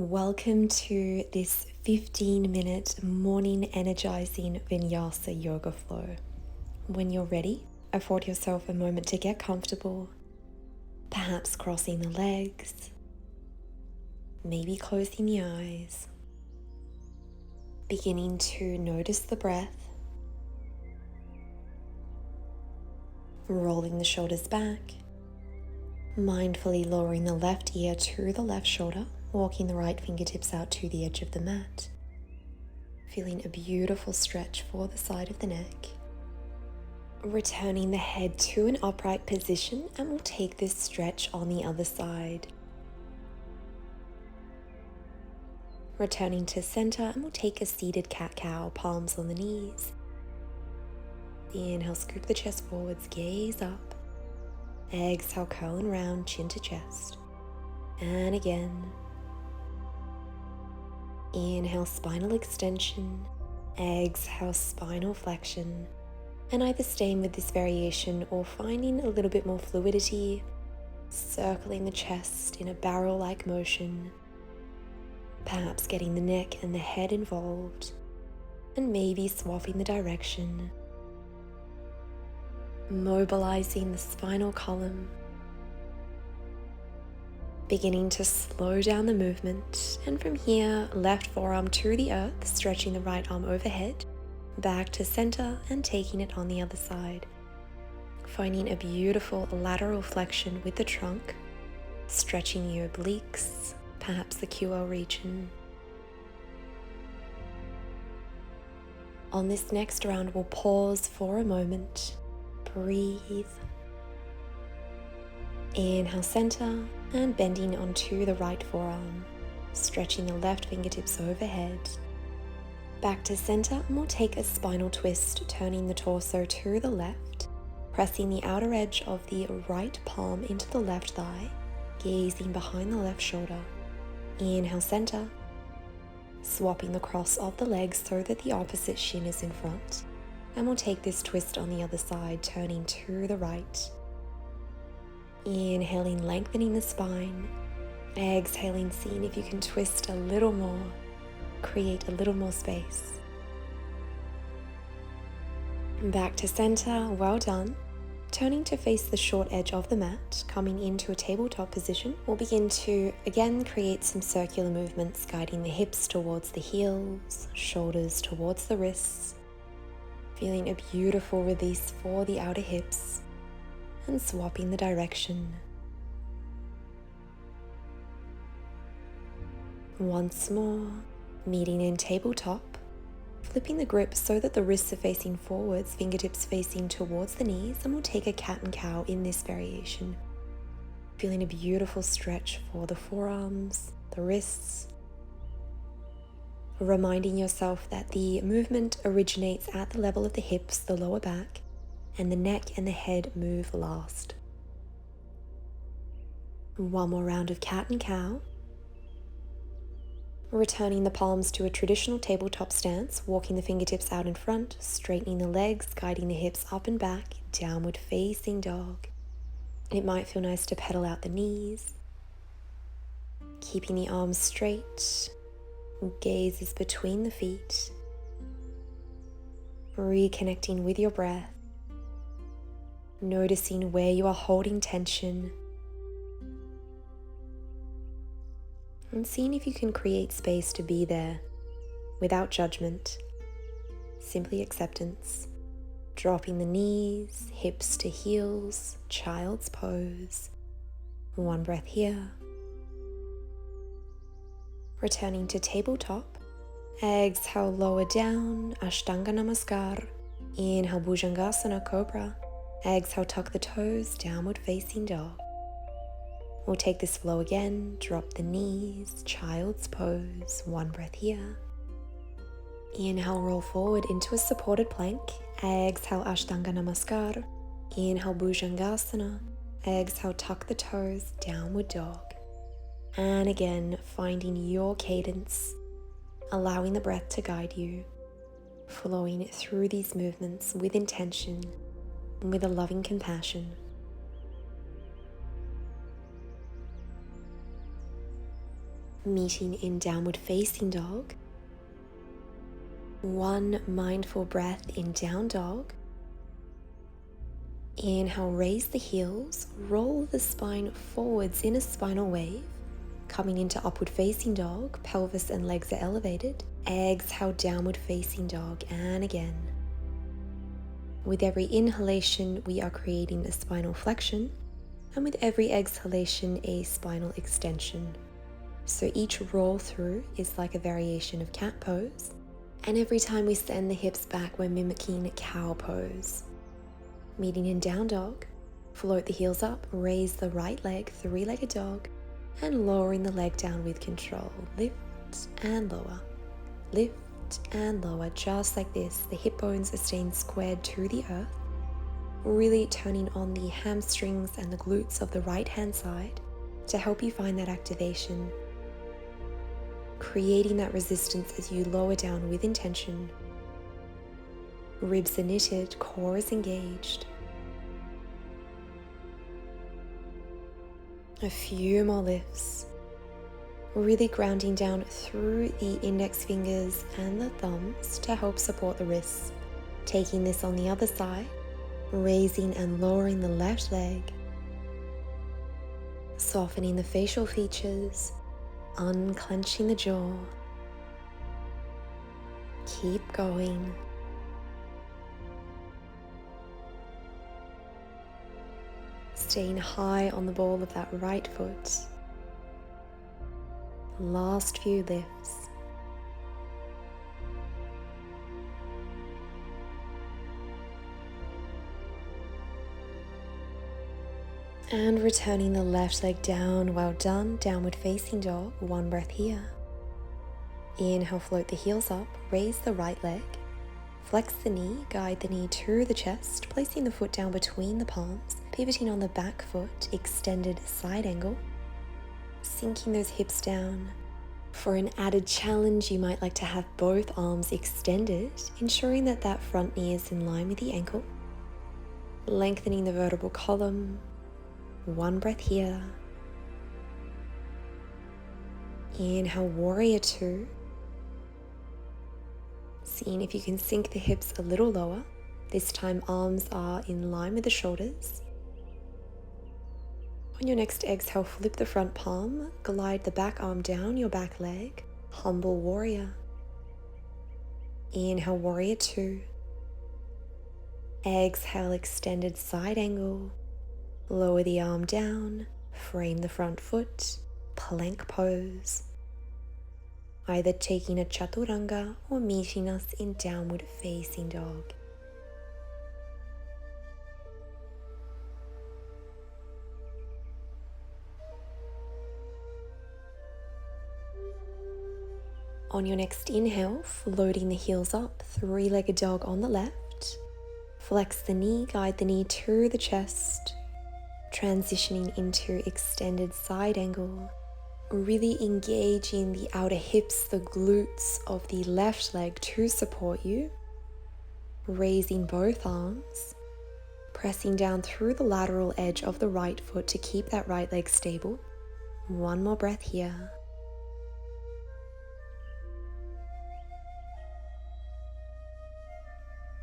Welcome to this 15-minute morning energizing Vinyasa yoga flow. When you're ready, afford yourself a moment to get comfortable, perhaps crossing the legs, maybe closing the eyes, beginning to notice the breath, rolling the shoulders back, mindfully lowering the left ear to the left shoulder, walking the right fingertips out to the edge of the mat, feeling a beautiful stretch for the side of the neck. Returning the head to an upright position, and we'll take this stretch on the other side. Returning to center, and we'll take a seated cat-cow, palms on the knees. Inhale, scoop the chest forwards, gaze up. Exhale, curl and round, chin to chest. And again. Inhale, spinal extension. Exhale, spinal flexion. And either staying with this variation or finding a little bit more fluidity, circling the chest in a barrel-like motion. Perhaps getting the neck and the head involved, and maybe swapping the direction. Mobilizing the spinal column. Beginning to slow down the movement, and from here, left forearm to the earth, stretching the right arm overhead, back to center and taking it on the other side. Finding a beautiful lateral flexion with the trunk, stretching the obliques, perhaps the QL region. On this next round, we'll pause for a moment, breathe. Inhale, center, and bending onto the right forearm, stretching the left fingertips overhead. Back to center, and we'll take a spinal twist, turning the torso to the left, pressing the outer edge of the right palm into the left thigh, gazing behind the left shoulder. Inhale, center, swapping the cross of the legs so that the opposite shin is in front, and we'll take this twist on the other side, turning to the right. Inhaling, lengthening the spine. Exhaling, seeing if you can twist a little more, create a little more space. Back to center, well done. Turning to face the short edge of the mat, coming into a tabletop position, we'll begin to again create some circular movements, guiding the hips towards the heels, shoulders towards the wrists, feeling a beautiful release for the outer hips, and swapping the direction. Once more, meeting in tabletop, flipping the grip so that the wrists are facing forwards, fingertips facing towards the knees, and we'll take a cat and cow in this variation. Feeling a beautiful stretch for the forearms, the wrists. Reminding yourself that the movement originates at the level of the hips, the lower back, and the neck and the head move last. One more round of cat and cow. Returning the palms to a traditional tabletop stance, walking the fingertips out in front, straightening the legs, guiding the hips up and back, downward facing dog. It might feel nice to pedal out the knees, keeping the arms straight, gaze is between the feet, reconnecting with your breath. Noticing where you are holding tension, and seeing if you can create space to be there without judgment, simply acceptance. Dropping the knees, hips to heels, child's pose. One breath here. Returning to tabletop. Exhale, lower down, Ashtanga Namaskar. Inhale, Bhujangasana, cobra. Exhale, tuck the toes, downward facing dog. We'll take this flow again, drop the knees, child's pose, one breath here. Inhale, roll forward into a supported plank. Exhale, Ashtanga Namaskar. Inhale, Bhujangasana. Exhale, tuck the toes, downward dog. And again, finding your cadence, allowing the breath to guide you, flowing through these movements with intention, with a loving compassion. Meeting in downward facing dog. One mindful breath in down dog. Inhale, raise the heels, roll the spine forwards in a spinal wave. Coming into upward facing dog, pelvis and legs are elevated. Exhale, downward facing dog, and again. With every inhalation, we are creating a spinal flexion, and with every exhalation, a spinal extension. So each roll through is like a variation of cat pose, and every time we send the hips back, we're mimicking cow pose. Meeting in down dog, float the heels up, raise the right leg, three-legged dog, and lowering the leg down with control. Lift and lower, lift and lower, just like this. The hip bones are staying squared to the earth, really turning on the hamstrings and the glutes of the right hand side to help you find that activation, creating that resistance as you lower down with intention. Ribs are knitted, core is engaged. A few more lifts. Really grounding down through the index fingers and the thumbs to help support the wrists. Taking this on the other side, raising and lowering the left leg. Softening the facial features, unclenching the jaw. Keep going. Staying high on the ball of that right foot. Last few lifts. And returning the left leg down. Well done. Downward facing dog. One breath here. Inhale, float the heels up. Raise the right leg. Flex the knee. Guide the knee to the chest. Placing the foot down between the palms. Pivoting on the back foot. Extended side angle. Sinking those hips down. For an added challenge, you might like to have both arms extended, ensuring that that front knee is in line with the ankle. Lengthening the vertebral column. One breath here. Inhale, warrior two. Seeing if you can sink the hips a little lower. This time arms are in line with the shoulders. On your next exhale, flip the front palm, glide the back arm down your back leg, humble warrior. Inhale, warrior two. Exhale, extended side angle. Lower the arm down, frame the front foot, plank pose. Either taking a chaturanga or meeting us in downward facing dog. On your next inhale, floating the heels up, three-legged dog on the left. Flex the knee, guide the knee to the chest. Transitioning into extended side angle. Really engaging the outer hips, the glutes of the left leg to support you. Raising both arms. Pressing down through the lateral edge of the right foot to keep that right leg stable. One more breath here.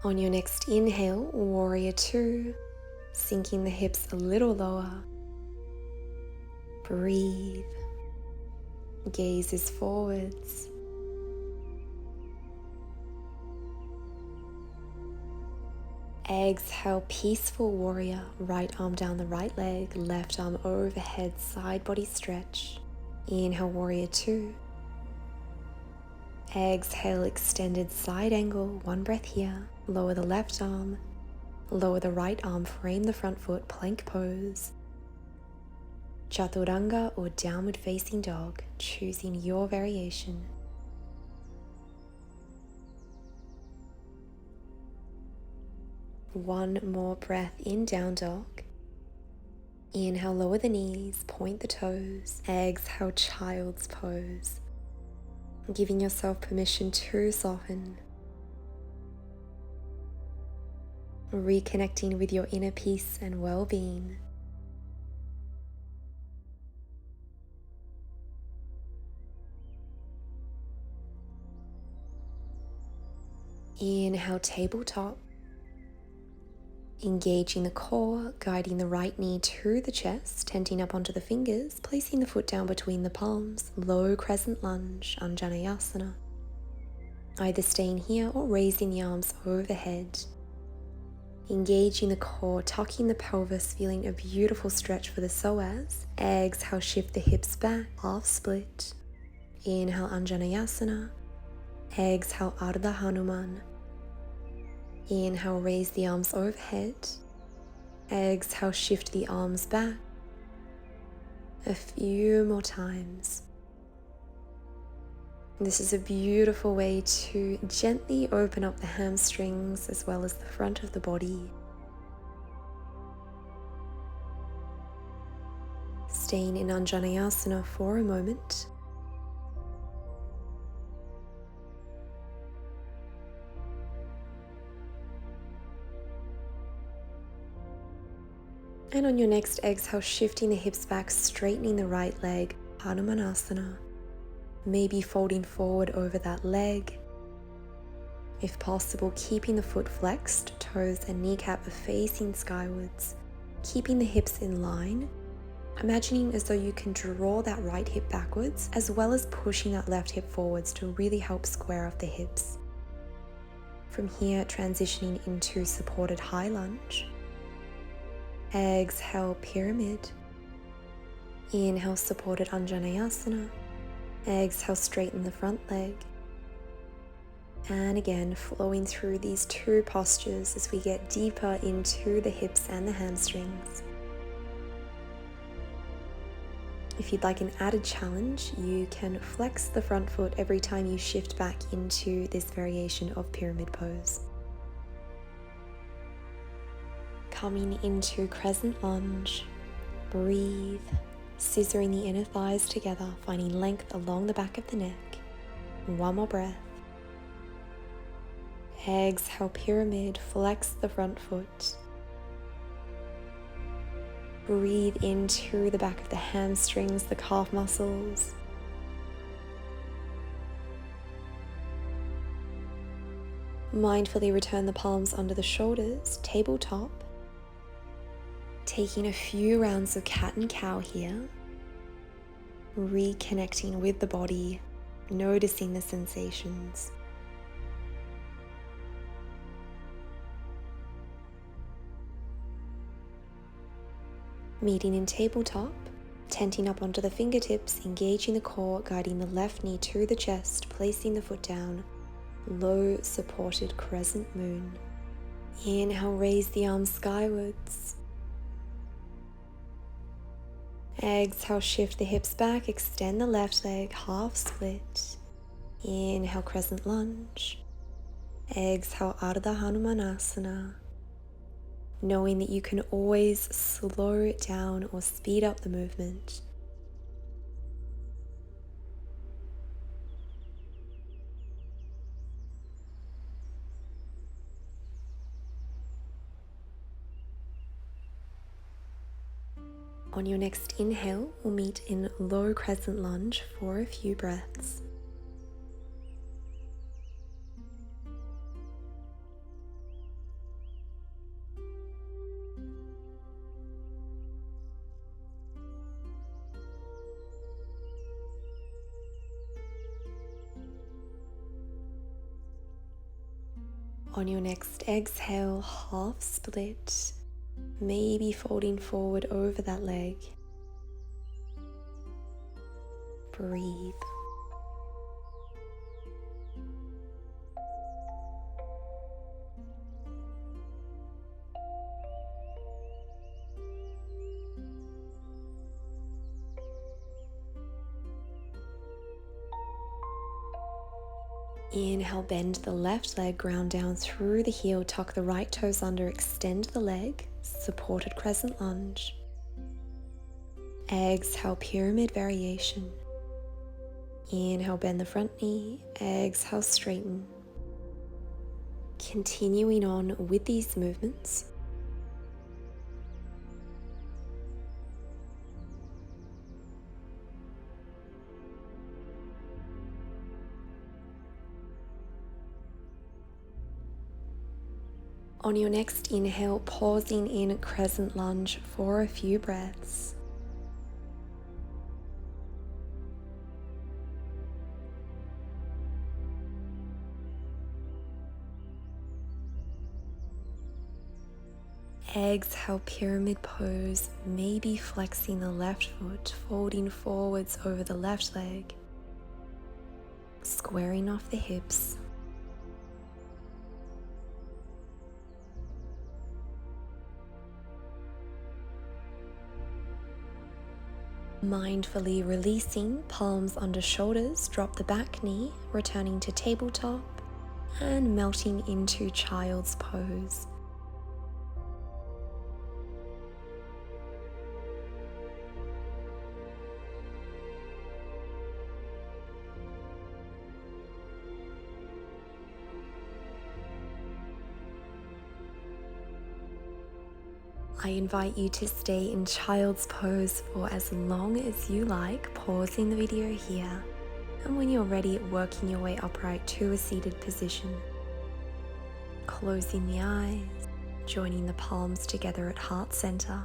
On your next inhale, warrior two, sinking the hips a little lower. Breathe. Gaze is forwards. Exhale, peaceful warrior. Right arm down the right leg, left arm overhead, side body stretch. Inhale, warrior two. Exhale, extended side angle. One breath here. Lower the left arm. Lower the right arm, frame the front foot, plank pose. Chaturanga or downward facing dog, choosing your variation. One more breath in down dog. Inhale, lower the knees, point the toes. Exhale, child's pose. Giving yourself permission to soften. Reconnecting with your inner peace and well-being. Inhale, tabletop. Engaging the core, guiding the right knee to the chest, tenting up onto the fingers, placing the foot down between the palms, low crescent lunge, Anjaneyasana. Either staying here or raising the arms overhead. Engaging the core, tucking the pelvis, feeling a beautiful stretch for the psoas. Exhale, shift the hips back, half split. Inhale, Anjaneyasana. Exhale, Ardha Hanuman. Inhale, raise the arms overhead. Exhale, shift the arms back. A few more times. This is a beautiful way to gently open up the hamstrings as well as the front of the body. Staying in Anjaneyasana for a moment. And on your next exhale, shifting the hips back, straightening the right leg, Hanumanasana. Maybe folding forward over that leg. If possible, keeping the foot flexed, toes and kneecap are facing skywards. Keeping the hips in line. Imagining as though you can draw that right hip backwards, as well as pushing that left hip forwards to really help square off the hips. From here, transitioning into supported high lunge. Exhale, pyramid. Inhale, supported Anjaneyasana. Exhale, straighten the front leg. And again, flowing through these two postures as we get deeper into the hips and the hamstrings. If you'd like an added challenge, you can flex the front foot every time you shift back into this variation of pyramid pose. Coming into Crescent Lunge, breathe, scissoring the inner thighs together, finding length along the back of the neck. One more breath. Exhale, pyramid, flex the front foot. Breathe into the back of the hamstrings, the calf muscles. Mindfully return the palms under the shoulders, tabletop. Taking a few rounds of cat and cow here, reconnecting with the body, noticing the sensations. Meeting in tabletop, tenting up onto the fingertips, engaging the core, guiding the left knee to the chest, placing the foot down, low supported crescent moon. Inhale, raise the arms skywards. Exhale, shift the hips back, extend the left leg, half split. Inhale, crescent lunge. Exhale, Ardha Hanumanasana. Knowing that you can always slow it down or speed up the movement. On your next inhale, we'll meet in low crescent lunge for a few breaths. On your next exhale, half split. Maybe folding forward over that leg. Breathe. Inhale, bend the left leg, ground down through the heel, tuck the right toes under, extend the leg, supported crescent lunge. Exhale, pyramid variation. Inhale, bend the front knee, exhale, straighten. Continuing on with these movements. On your next inhale, pausing in Crescent Lunge for a few breaths. Exhale, pyramid pose, maybe flexing the left foot, folding forwards over the left leg, squaring off the hips. Mindfully releasing, palms under shoulders, drop the back knee, returning to tabletop and melting into child's pose. I invite you to stay in child's pose for as long as you like, pausing the video here, and when you're ready, working your way upright to a seated position. Closing the eyes, joining the palms together at heart center,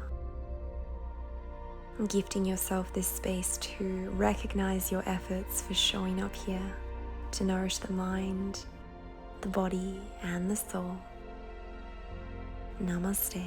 and gifting yourself this space to recognize your efforts for showing up here to nourish the mind, the body, and the soul. Namaste.